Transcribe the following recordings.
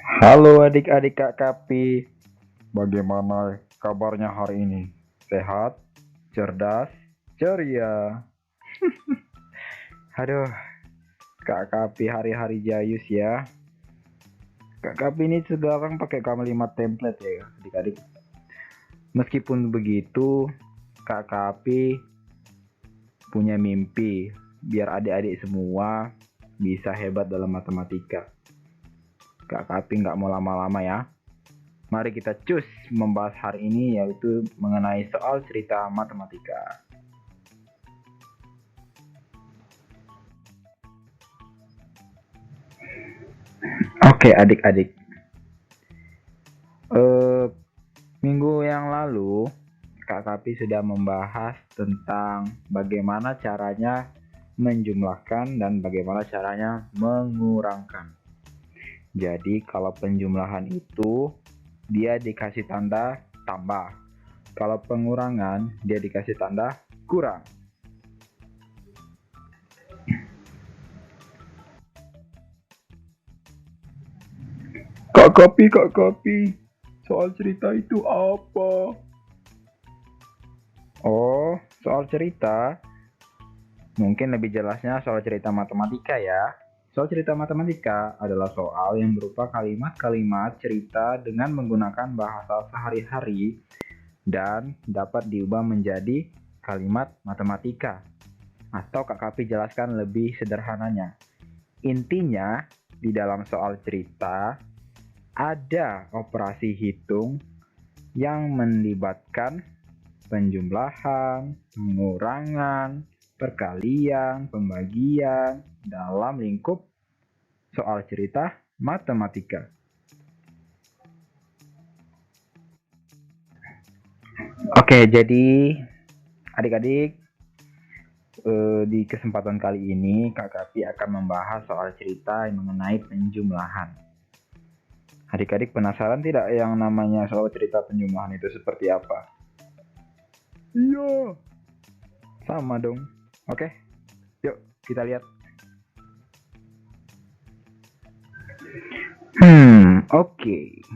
Halo adik-adik Kak Kapi, bagaimana kabarnya hari ini? Sehat, cerdas, ceria. Aduh, Kak Kapi hari-hari jayus ya. Kak Kapi ini sekarang pakai kalimat template ya adik-adik. Meskipun begitu, Kak Kapi punya mimpi biar adik-adik semua bisa hebat dalam matematika. Kak Kapi nggak mau lama-lama ya. Mari kita cus membahas hari ini yaitu mengenai soal cerita matematika. Oke adik-adik, eh, minggu yang lalu Kak Kapi sudah membahas tentang bagaimana caranya menjumlahkan dan bagaimana caranya mengurangkan. Jadi kalau penjumlahan itu dia dikasih tanda tambah, kalau pengurangan dia dikasih tanda kurang. Kak Kapi, soal cerita itu apa? Oh, soal cerita. Mungkin lebih jelasnya soal cerita matematika ya. Soal cerita matematika adalah soal yang berupa kalimat-kalimat cerita dengan menggunakan bahasa sehari-hari dan dapat diubah menjadi kalimat matematika. Atau Kak Kapi jelaskan lebih sederhananya. Intinya, di dalam soal cerita ada operasi hitung yang melibatkan penjumlahan, pengurangan, perkalian, pembagian dalam lingkup soal cerita matematika. Oke, jadi adik-adik, di kesempatan kali ini Kak Kapi akan membahas soal cerita mengenai penjumlahan. Adik-adik penasaran tidak yang namanya soal cerita penjumlahan itu seperti apa? Iya, sama dong. Oke, yuk kita lihat. Oke.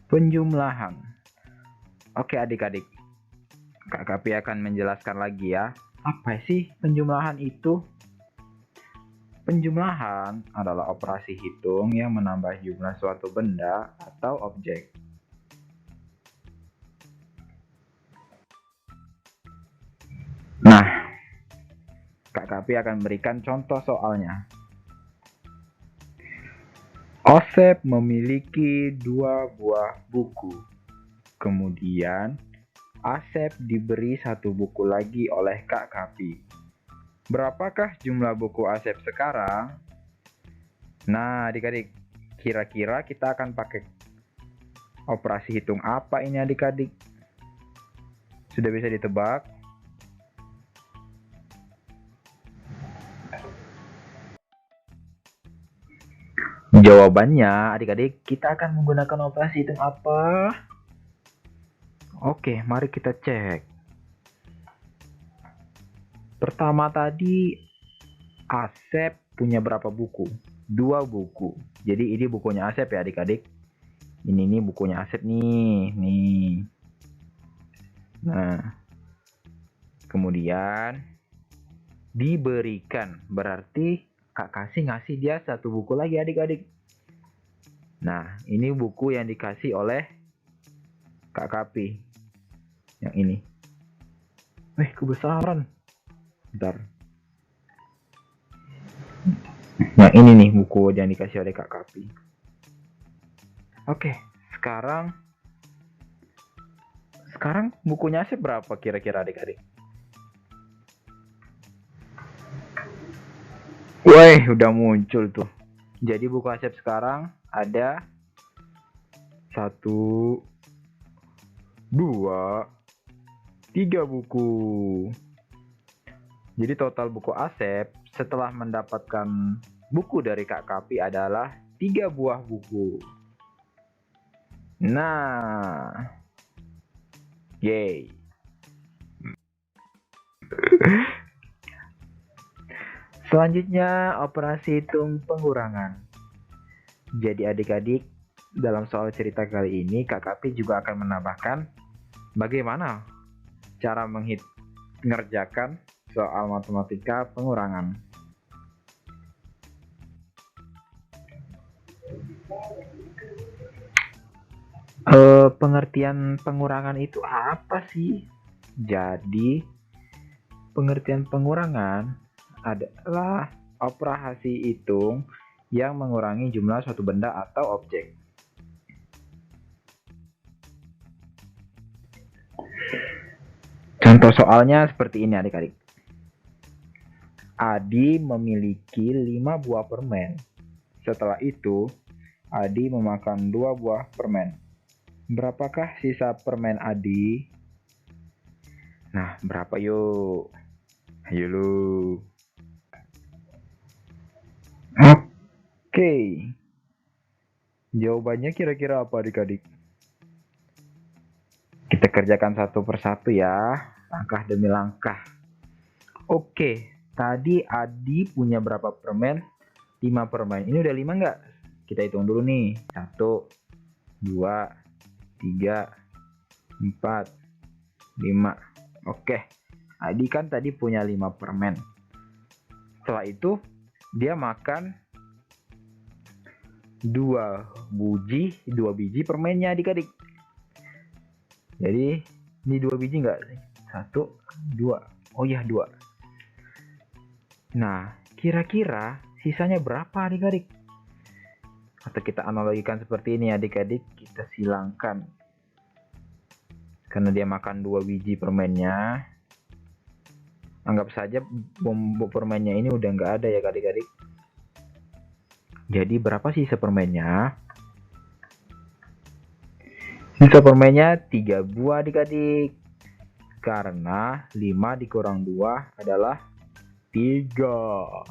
Penjumlahan. Oke adik-adik, Kak Kapi akan menjelaskan lagi ya. Apa sih penjumlahan itu? Penjumlahan adalah operasi hitung yang menambah jumlah suatu benda atau objek. Nah, Kak Kapi akan berikan contoh soalnya. Osep memiliki 2 buah buku. Kemudian, Asep diberi 1 buku lagi oleh Kak Kapi. Berapakah jumlah buku Asep sekarang? Nah, adik-adik, kira-kira kita akan pakai operasi hitung apa ini adik-adik? Sudah bisa ditebak? Jawabannya, adik-adik, kita akan menggunakan operasi hitung apa? Oke, mari kita cek. Pertama tadi, Asep punya berapa buku? 2 buku. Jadi ini bukunya Asep ya adik-adik. Ini nih bukunya Asep nih. Nah, kemudian diberikan. Berarti Kak ngasih dia 1 buku lagi adik-adik. Nah, ini buku yang dikasih oleh Kak Kapi. Yang ini. Kebesaran. Bentar. Yang ini nih buku yang dikasih oleh Kak Kapi. Oke, sekarang bukunya Asep berapa kira-kira adik-adik? Wih, udah muncul tuh. Jadi buku Asep sekarang ada 1, 2, 3 buku. Jadi total buku Asep setelah mendapatkan buku dari Kak Kapi adalah 3 buah buku. Nah, yay. Selanjutnya, operasi hitung pengurangan. Jadi adik-adik, dalam soal cerita kali ini, Kak Kapi juga akan menambahkan bagaimana cara mengerjakan soal matematika pengurangan. Pengertian pengurangan itu apa sih? Jadi, pengertian pengurangan adalah operasi hitung yang mengurangi jumlah suatu benda atau objek. Contoh soalnya seperti ini adik-adik. Adi memiliki 5 buah permen. Setelah itu, Adi memakan 2 buah permen. Berapakah sisa permen Adi? Nah, berapa yuk? Ayo lu. Oke. Jawabannya kira-kira apa adik-adik? Kita kerjakan satu persatu ya, langkah demi langkah. Oke, tadi Adi punya berapa permen? 5 permen. Ini udah 5 nggak? Kita hitung dulu nih. 1, 2, 3, 4, 5. Oke, Adi kan tadi punya 5 permen. Setelah itu, dia makan 2 biji permennya adik-adik. Jadi, ini 2 biji nggak? 1, 2. Oh iya, 2. Nah, kira-kira sisanya berapa adik-adik? Atau kita analogikan seperti ini adik-adik, kita silangkan. Karena dia makan 2 biji permennya, anggap saja bom permennya ini udah nggak ada ya adik-adik. Jadi berapa sisa permennya? Sisa permennya 3 buah adik-adik. Karena 5 dikurang 2 adalah 3.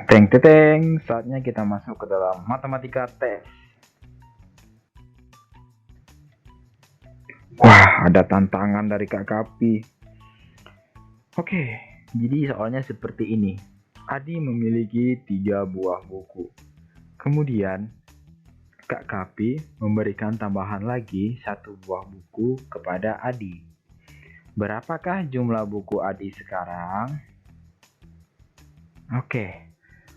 Teng-teng, saatnya kita masuk ke dalam matematika tes. Wah, ada tantangan dari Kak Kapi. Oke, jadi soalnya seperti ini. Adi memiliki 3 buah buku. Kemudian, Kak Kapi memberikan tambahan lagi 1 buah buku kepada Adi. Berapakah jumlah buku Adi sekarang? Oke,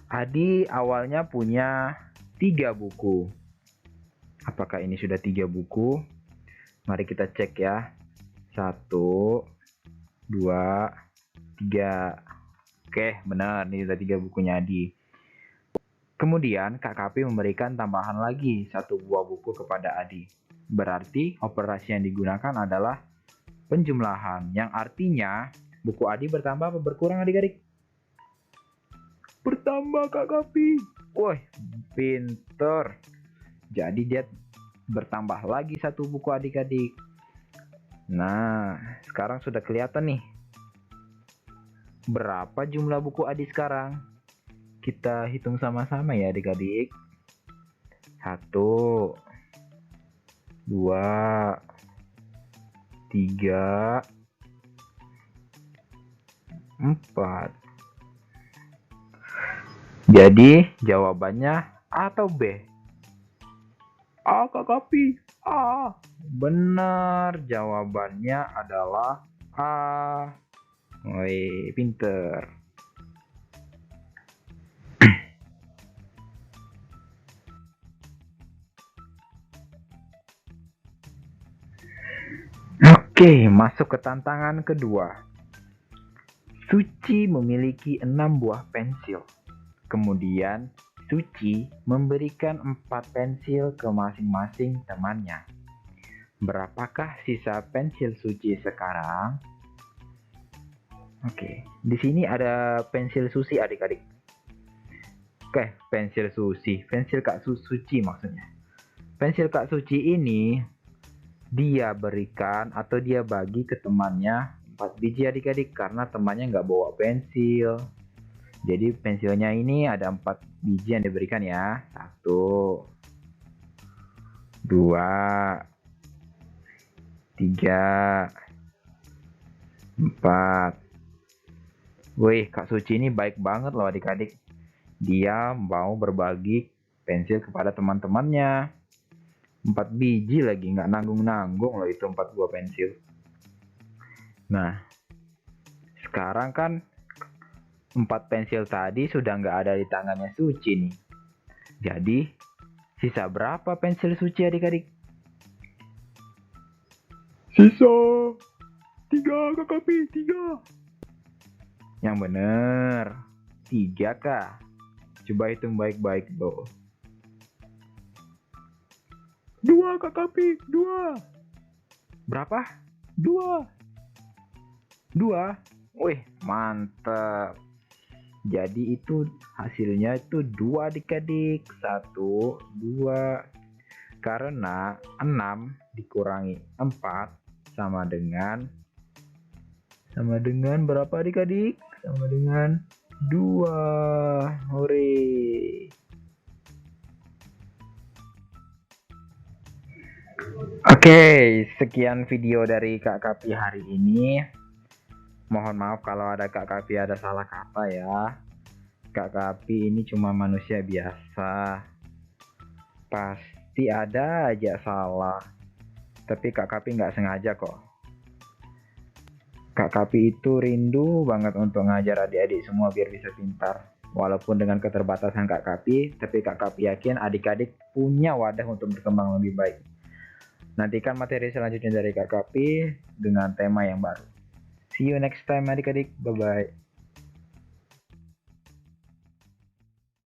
Adi awalnya punya 3 buku. Apakah ini sudah 3 buku? Mari kita cek ya. 1, 2, 3. Oke, benar. Ini sudah 3 bukunya Adi. Kemudian Kak Kapi memberikan tambahan lagi 1 buah buku kepada Adi. Berarti operasi yang digunakan adalah penjumlahan, yang artinya buku Adi bertambah apa berkurang adik-adik? Bertambah Kak Kapi. Wah, pinter. Jadi dia bertambah lagi 1 buku adik-adik. Nah, sekarang sudah kelihatan nih. Berapa jumlah buku Adi sekarang? Kita hitung sama-sama ya adik-adik. 1, 2, 3, 4. Jadi jawabannya A atau B? A Kak Kapi. A. Benar, jawabannya adalah A. Woi, pinter. Oke, masuk ke tantangan kedua. Suci memiliki 6 buah pensil. Kemudian, Suci memberikan 4 pensil ke masing-masing temannya. Berapakah sisa pensil Suci sekarang? Oke, di sini ada pensil Susi adik-adik. Oke, pensil Susi, pensil Kak Suci maksudnya. Pensil Kak Suci ini dia berikan atau dia bagi ke temannya 4 biji adik-adik karena temannya nggak bawa pensil. Jadi pensilnya ini ada 4 biji yang diberikan ya. 1, 2, 3, 4. Wih, Kak Suci ini baik banget loh adik-adik. Dia mau berbagi pensil kepada teman-temannya. 4 biji lagi, nggak nanggung-nanggung loh itu 4 buah pensil. Nah, sekarang kan 4 pensil tadi sudah nggak ada di tangannya Suci nih. Jadi, sisa berapa pensil Suci adik-adik? Sisa 3 Kak Kapi, 3. Yang bener, 3 Kak. Coba hitung baik-baik loh. 2 Kak Kapi, 2. Berapa? 2. 2. Wih, mantap. Jadi itu hasilnya itu 2 adik-adik. 1, 2. Karena 6 dikurangi 4 sama dengan berapa adik-adik? Sama dengan 2. Hore. Oke, sekian video dari Kak Kapi hari ini. Mohon maaf kalau ada Kak Kapi ada salah kata ya. Kak Kapi ini cuma manusia biasa. Pasti ada aja salah. Tapi Kak Kapi nggak sengaja kok. Kak Kapi itu rindu banget untuk ngajar adik-adik semua biar bisa pintar. Walaupun dengan keterbatasan Kak Kapi, tapi Kak Kapi yakin adik-adik punya wadah untuk berkembang lebih baik. Nantikan materi selanjutnya dari Kak Kapi dengan tema yang baru. See you next time adik-adik. Bye-bye.